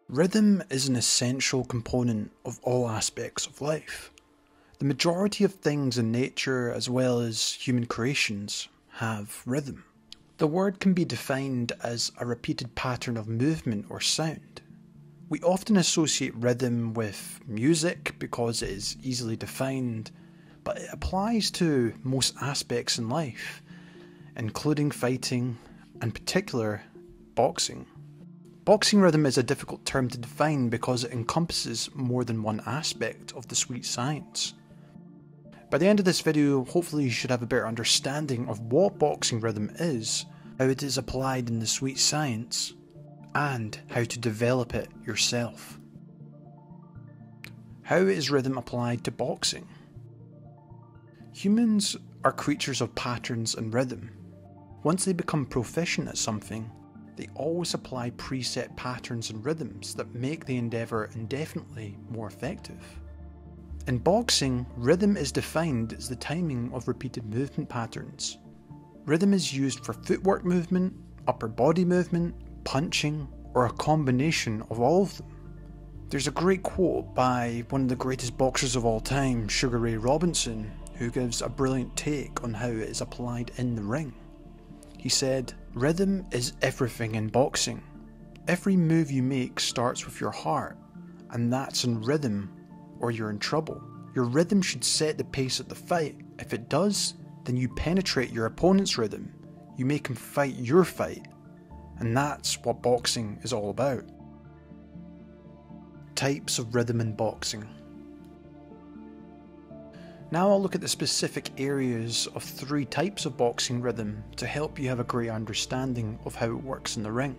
Rhythm is an essential component of all aspects of life. The majority of things in nature, as well as human creations, have rhythm. The word can be defined as a repeated pattern of movement or sound. We often associate rhythm with music because it is easily defined, but it applies to most aspects in life, including fighting, and in particular, boxing. Boxing rhythm is a difficult term to define because it encompasses more than one aspect of the sweet science. By the end of this video, hopefully you should have a better understanding of what boxing rhythm is, how it is applied in the sweet science, and how to develop it yourself. How is rhythm applied to boxing? Humans are creatures of patterns and rhythm. Once they become proficient at something, they always apply preset patterns and rhythms that make the endeavour indefinitely more effective. In boxing, rhythm is defined as the timing of repeated movement patterns. Rhythm is used for footwork movement, upper body movement, punching, or a combination of all of them. There's a great quote by one of the greatest boxers of all time, Sugar Ray Robinson, who gives a brilliant take on how it is applied in the ring. He said, "Rhythm is everything in boxing. Every move you make starts with your heart, and that's in rhythm or you're in trouble. Your rhythm should set the pace of the fight. If it does, then you penetrate your opponent's rhythm. You make him fight your fight. And that's what boxing is all about." Types of rhythm in boxing. Now I'll look at the specific areas of 3 types of boxing rhythm to help you have a great understanding of how it works in the ring.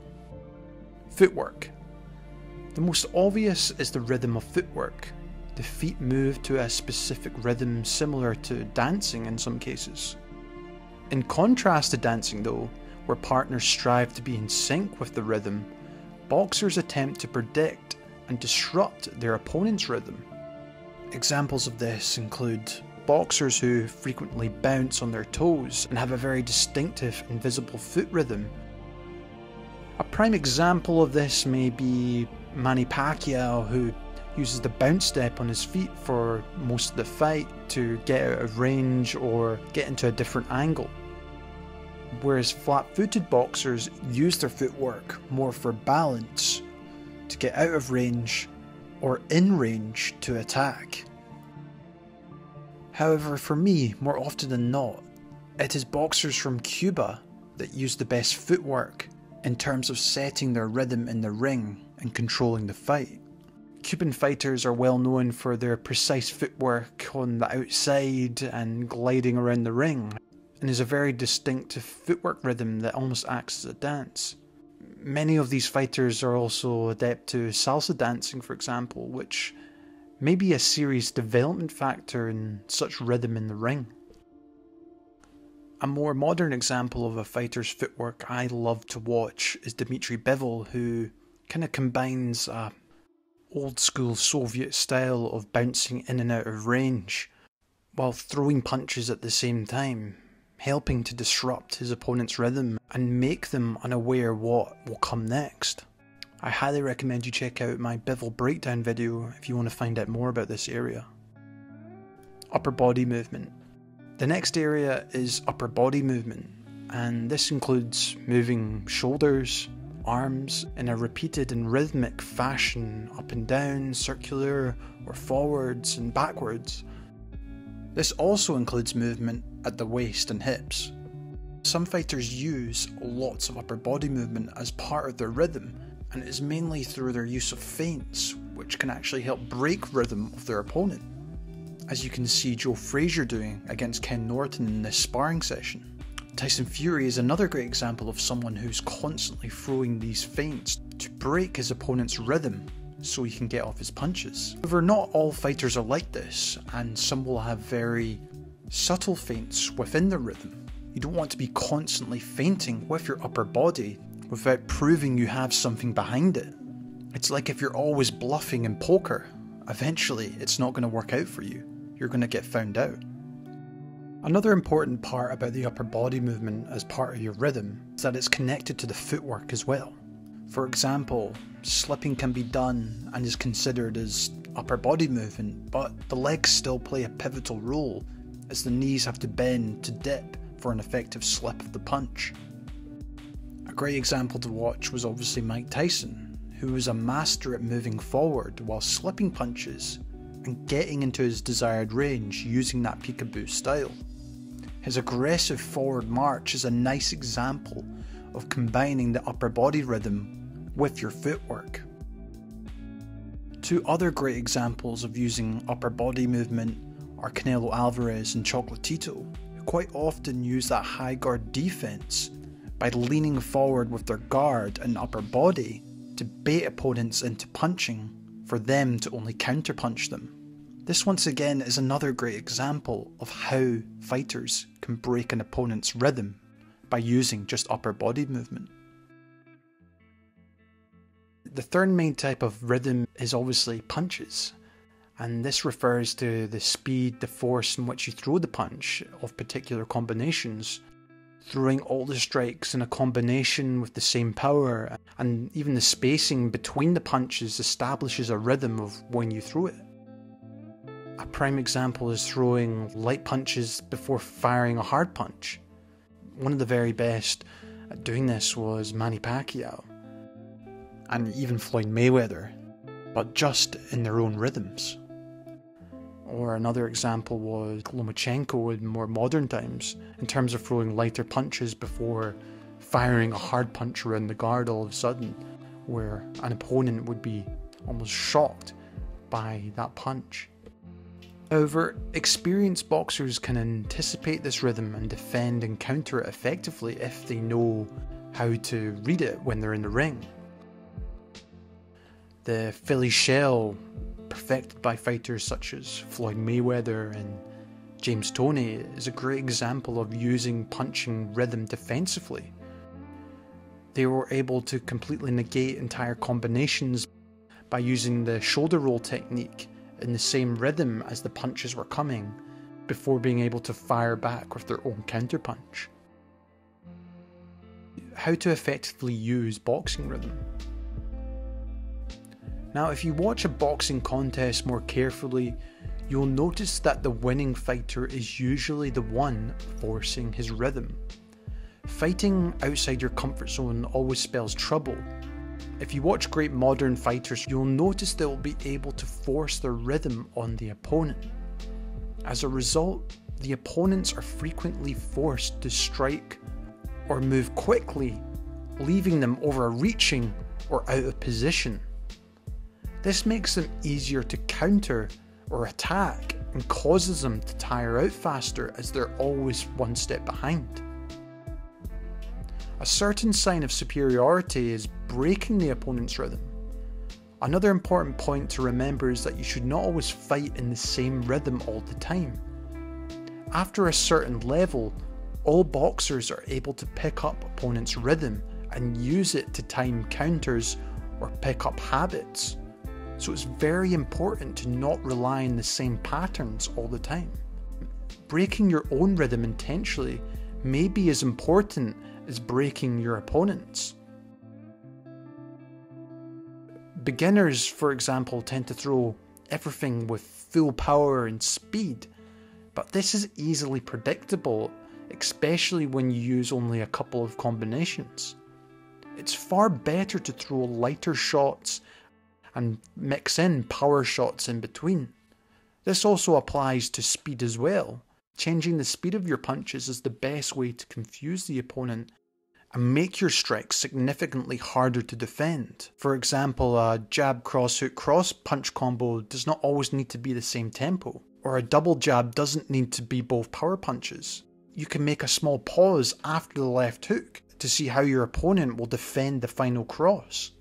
Footwork. The most obvious is the rhythm of footwork. The feet move to a specific rhythm similar to dancing in some cases. In contrast to dancing though, where partners strive to be in sync with the rhythm, boxers attempt to predict and disrupt their opponent's rhythm. Examples of this include boxers who frequently bounce on their toes and have a very distinctive and visible foot rhythm. A prime example of this may be Manny Pacquiao, who uses the bounce step on his feet for most of the fight to get out of range or get into a different angle. Whereas flat-footed boxers use their footwork more for balance, to get out of range, or in range to attack. However, for me, more often than not, it is boxers from Cuba that use the best footwork in terms of setting their rhythm in the ring and controlling the fight. Cuban fighters are well known for their precise footwork on the outside and gliding around the ring, and is a very distinctive footwork rhythm that almost acts as a dance. Many of these fighters are also adept to salsa dancing, for example, which may be a serious development factor in such rhythm in the ring. A more modern example of a fighter's footwork I love to watch is Dmitry Bivol, who kind of combines a old school Soviet style of bouncing in and out of range while throwing punches at the same time, helping to disrupt his opponent's rhythm and make them unaware what will come next. I highly recommend you check out my Bivol breakdown video if you want to find out more about this area. Upper body movement. The next area is upper body movement, and this includes moving shoulders, arms in a repeated and rhythmic fashion up and down, circular, or forwards and backwards. This also includes movement at the waist and hips. Some fighters use lots of upper body movement as part of their rhythm, and it is mainly through their use of feints, which can actually help break rhythm of their opponent, as you can see Joe Frazier doing against Ken Norton in this sparring session. Tyson Fury is another great example of someone who's constantly throwing these feints to break his opponent's rhythm so he can get off his punches. However, not all fighters are like this, and some will have very subtle feints within the rhythm. You don't want to be constantly feinting with your upper body without proving you have something behind it. It's like if you're always bluffing in poker, eventually it's not going to work out for you. You're going to get found out. Another important part about the upper body movement as part of your rhythm is that it's connected to the footwork as well. For example, slipping can be done and is considered as upper body movement, but the legs still play a pivotal role as the knees have to bend to dip for an effective slip of the punch. A great example to watch was obviously Mike Tyson, who was a master at moving forward while slipping punches and getting into his desired range using that peekaboo style. His aggressive forward march is a nice example of combining the upper body rhythm with your footwork. Two other great examples of using upper body movement are Canelo Alvarez and Chocolatito, who quite often use that high guard defense by leaning forward with their guard and upper body to bait opponents into punching for them to only counterpunch them. This once again is another great example of how fighters can break an opponent's rhythm by using just upper body movement. The third main type of rhythm is obviously punches, and this refers to the speed, the force in which you throw the punch of particular combinations. Throwing all the strikes in a combination with the same power, and even the spacing between the punches establishes a rhythm of when you throw it. A prime example is throwing light punches before firing a hard punch. One of the very best at doing this was Manny Pacquiao, and even Floyd Mayweather, but just in their own rhythms. Or another example was Lomachenko in more modern times, in terms of throwing lighter punches before firing a hard punch around the guard all of a sudden, where an opponent would be almost shocked by that punch. However, experienced boxers can anticipate this rhythm and defend and counter it effectively if they know how to read it when they're in the ring. The Philly shell, perfected by fighters such as Floyd Mayweather and James Toney, is a great example of using punching rhythm defensively. They were able to completely negate entire combinations by using the shoulder roll technique in the same rhythm as the punches were coming, before being able to fire back with their own counterpunch. How to effectively use boxing rhythm. Now, if you watch a boxing contest more carefully, you'll notice that the winning fighter is usually the one forcing his rhythm. Fighting outside your comfort zone always spells trouble. If you watch great modern fighters, you'll notice they'll be able to force their rhythm on the opponent. As a result, the opponents are frequently forced to strike or move quickly, leaving them overreaching or out of position. This makes them easier to counter or attack and causes them to tire out faster as they're always one step behind. A certain sign of superiority is breaking the opponent's rhythm. Another important point to remember is that you should not always fight in the same rhythm all the time. After a certain level, all boxers are able to pick up opponents' rhythm and use it to time counters or pick up habits. So it's very important to not rely on the same patterns all the time. Breaking your own rhythm intentionally may be as important as breaking your opponent's. Beginners, for example, tend to throw everything with full power and speed, but this is easily predictable, especially when you use only a couple of combinations. It's far better to throw lighter shots and mix in power shots in between. This also applies to speed as well. Changing the speed of your punches is the best way to confuse the opponent and make your strikes significantly harder to defend. For example, a jab cross hook cross punch combo does not always need to be the same tempo, or a double jab doesn't need to be both power punches. You can make a small pause after the left hook to see how your opponent will defend the final cross.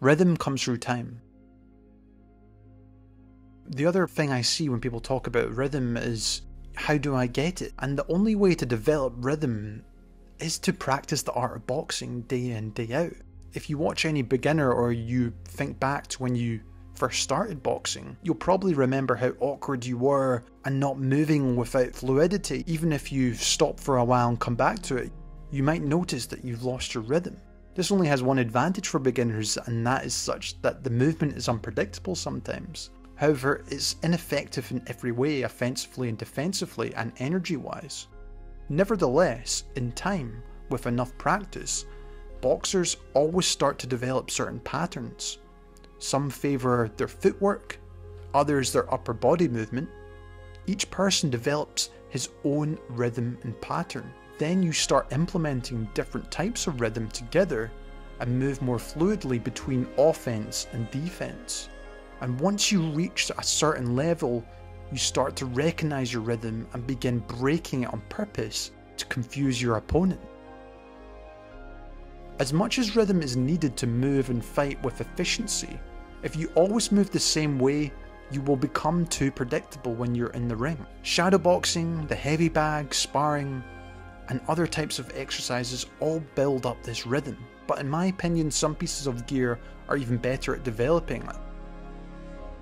Rhythm comes through time. The other thing I see when people talk about rhythm is, how do I get it? And the only way to develop rhythm is to practice the art of boxing day in, day out. If you watch any beginner or you think back to when you first started boxing, you'll probably remember how awkward you were and not moving without fluidity. Even if you've stopped for a while and come back to it, you might notice that you've lost your rhythm. This only has one advantage for beginners, and that is such that the movement is unpredictable sometimes. However, it's ineffective in every way, offensively and defensively and energy-wise. Nevertheless, in time, with enough practice, boxers always start to develop certain patterns. Some favour their footwork, others their upper body movement. Each person develops his own rhythm and pattern. Then you start implementing different types of rhythm together and move more fluidly between offense and defense. And once you reach a certain level, you start to recognize your rhythm and begin breaking it on purpose to confuse your opponent. As much as rhythm is needed to move and fight with efficiency, if you always move the same way, you will become too predictable when you're in the ring. Shadowboxing, the heavy bag, sparring, and other types of exercises all build up this rhythm, but in my opinion some pieces of gear are even better at developing it.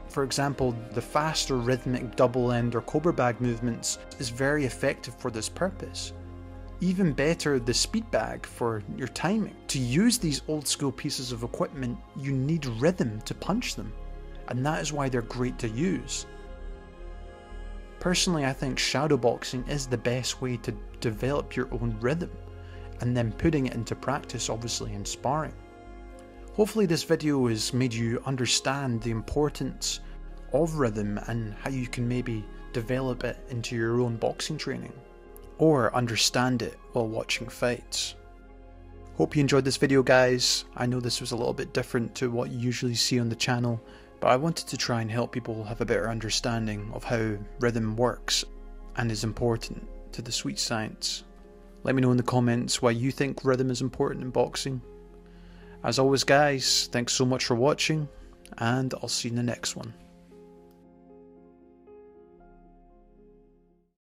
For example, the faster rhythmic double end or cobra bag movements is very effective for this purpose. Even better, the speed bag for your timing. To use these old school pieces of equipment, you need rhythm to punch them, and that is why they're great to use. Personally, I think shadowboxing is the best way to develop your own rhythm, and then putting it into practice obviously in sparring. Hopefully this video has made you understand the importance of rhythm and how you can maybe develop it into your own boxing training, or understand it while watching fights. Hope you enjoyed this video, guys. I know this was a little bit different to what you usually see on the channel, but I wanted to try and help people have a better understanding of how rhythm works and is important to the sweet science. Let me know in the comments why you think rhythm is important in boxing. As always, guys, thanks so much for watching, and I'll see you in the next one.